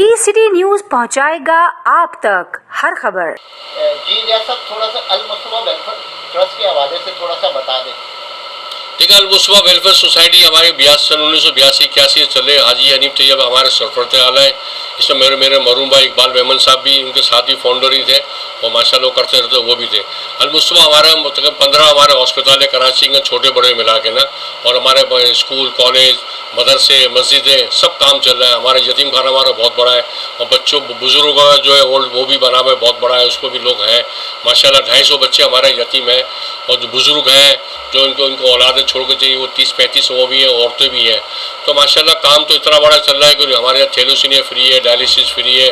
ई-सिटी news पहुंचाएगा आप तक हर खबर। जी जैसा थोड़ा सा अल-मुस्तफा वेलफेयर ट्रस्ट के हवाले से थोड़ा सा बता दें। ठीक है, अल-मुस्तफा वेलफेयर सोसाइटी हमारे 1982-81 चले। हाजी हनीफ तैयब हमारे सरपरस्त आला है। इसमें मेरे मरूम भाई इकबाल मेमन साहब भी उनके साथ ही फाउंडर ही थे और माशाल्लाह करते रहते वो भी थे। अल-मुस्तफा हमारा मतलब 15 हमारे हॉस्पिटल है कराची के छोटे बड़े मिला के ना, और हमारे स्कूल कॉलेज मदरसे मस्जिदें सब काम चल रहा है। हमारा यतीम खाना हमारा बहुत बड़ा है और बच्चों बुजुर्गों का जो है वो भी बना हुआ है, बहुत बड़ा है, उसको भी लोग हैं माशाल्लाह। 250 बच्चे हमारे यतीम हैं और जो बुजुर्ग हैं जो उनको औलादें छोड़ के चाहिए वो 30-35 वो भी हैं, औरतें भी हैं। तो माशाल्लाह काम तो इतना बड़ा चल रहा है कि हमारे यहाँ थैलेसीमिया फ्री है, डायलिसिस फ्री है,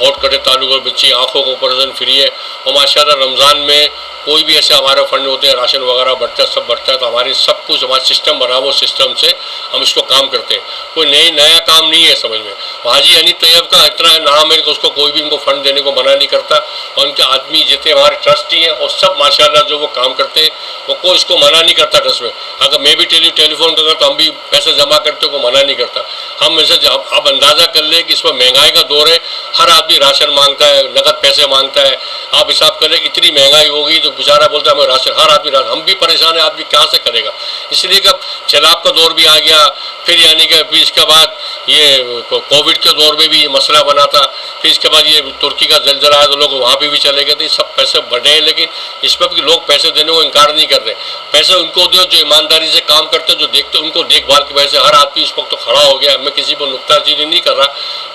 हॉट कटे ताल्लुक और बच्ची आँखों का ऑपरेशन फ्री है। और माशाल्लाह रमज़ान में कोई भी ऐसे हमारे फंड होते हैं, राशन वगैरह बढ़ता है, सब बढ़ता है। तो हमारे सब कुछ हमारा सिस्टम बना वो सिस्टम से हम इसको काम करते हैं। कोई नया काम नहीं है समझ में। हाजी हनीफ तैयब का इतना नाम है कि उसको कोई भी उनको फंड देने को मना नहीं करता, और उनके आदमी जितने हमारे ट्रस्टी हैं और सब माशाल्लाह जो वो काम करते हैं वो कोई इसको मना नहीं करता ट्रस्ट में। अगर मैं भी टेलीफोन करता तो हम भी पैसे जमा करते को मना नहीं करता। हम ऐसे आप अंदाज़ा कर ले कि इसमें महंगाई का दौर है, हर आदमी राशन मांगता है, नकद पैसे मांगता है। आप हिसाब कर ले इतनी महंगाई होगी तो बेचारा बोलता है हमें राशन, हर आदमी राशन, हम भी परेशान है, आदमी कहाँ से करेगा। इसलिए कि सैलाब का दौर भी आ गया, फिर यानी कि फिर इसके बाद ये कोविड के दौर में भी ये मसला बना था, फिर इसके बाद ये तुर्की का जलजला आया तो लोग वहाँ पे भी चले गए थे। सब पैसे बढ़े हैं लेकिन इस पर भी लोग पैसे देने को इनकार नहीं कर रहे। पैसे उनको दो जो ईमानदारी से काम करते, जो देखते उनको देखभाल की वजह से हर आदमी इस वक्त तो खड़ा हो गया। मैं किसी को नुक्ताचीनी नहीं कर रहा,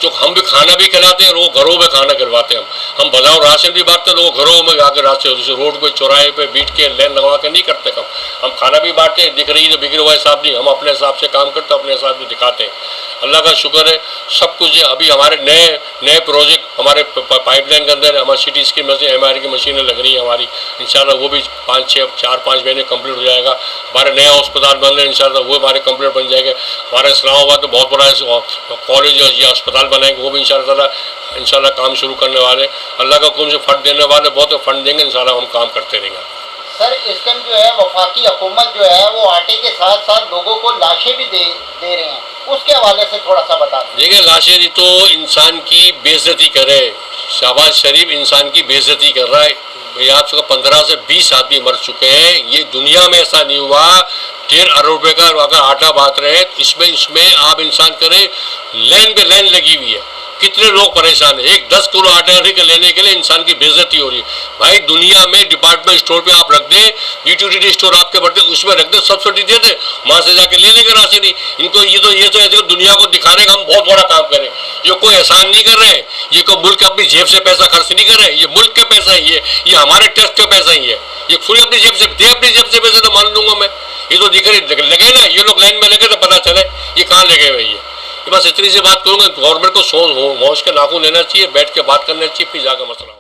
जो हम भी खाना भी खिलाते हैं और वो घरों में खाना खिलवाते हैं। हम बजाओ राशन भी बांटते हैं, लोग घरों में आकर राशन रोड पे चौराहे पे बीट के लाइन लगवा के नहीं करते काम। हम खाना भी बांटते हैं, दिख रही तो बिगड़े हुआ हिसाब नहीं, हम अपने हिसाब से काम करते अपने हिसाब से दिखाते हैं। अल्लाह का शुक्र है सब कुछ है। अभी हमारे नए प्रोजेक्ट हमारे पाइपलाइन के अंदर हमारी सिटी स्कीम में से MRI की मशीनें लग रही हैं हमारी, इंशाल्लाह वो भी 4-5 महीने कंप्लीट हो जाएगा। हमारे नया अस्पताल बन रहे हैं, इंशाल्लाह वो हमारे कंप्लीट बन जाएंगे। हमारे इस्लामाबाद में बहुत बड़ा कॉलेज या अस्पताल बनाएंगे, वो भी इंशाल्लाह काम शुरू करने वाले। अल्लाह का हुक्म से फंड देने वाले बहुत फंड देंगे, इंशाल्लाह हम काम करते रहेंगे। सर इस टाइम जो है वफाकी हुकूमत जो है वो आटे के साथ साथ लोगों को लाशें भी दे रहे हैं, उसके हवाले से थोड़ा सा बता दें। देखिए लाशें तो इंसान की बेइज्जती करे, शहबाज शरीफ इंसान की बेइज्जती कर रहा है। यहाँ से 15 से 20 आदमी मर चुके हैं, ये दुनिया में ऐसा नहीं हुआ। 1.5 अरब रुपये का अगर आटा बांट रहे हैं इसमें आप इंसान करें, लाइन पे लाइन लगी हुई है, कितने लोग परेशान हैं। एक 10 किलो आटा लेने के लिए इंसान की बेइज्जती हो रही है। भाई दुनिया में डिपार्टमेंट स्टोर पे आप रख दें, यूटिलिटी स्टोर आपके बढ़ते उसमें रख दे, सब्सिडी दे दे, वहाँ से जाके ले लेंगे राशन ही। इनको ये तो ऐसे दुनिया को दिखाने का हम बहुत बड़ा काम करें। ये कोई एहसान नहीं कर रहे हैं, ये कोई मुल्क अपनी जेब से पैसा खर्च नहीं कर रहे हैं, ये मुल्क के पैसा ही है, ये हमारे टैक्स के पैसा ही है। ये फुल अपनी जेब से दे, अपनी जेब से पैसे तो मान लूंगा मैं। ये तो दिख रही लगे ना, ये लोग लाइन में लगे तो पता चले ये कहाँ लगे हुए। ये बस इतनी सी बात करूँगा, गवर्नमेंट को होश के नाखून लेना चाहिए, बैठ के बात करना चाहिए, फिर जाकर मसला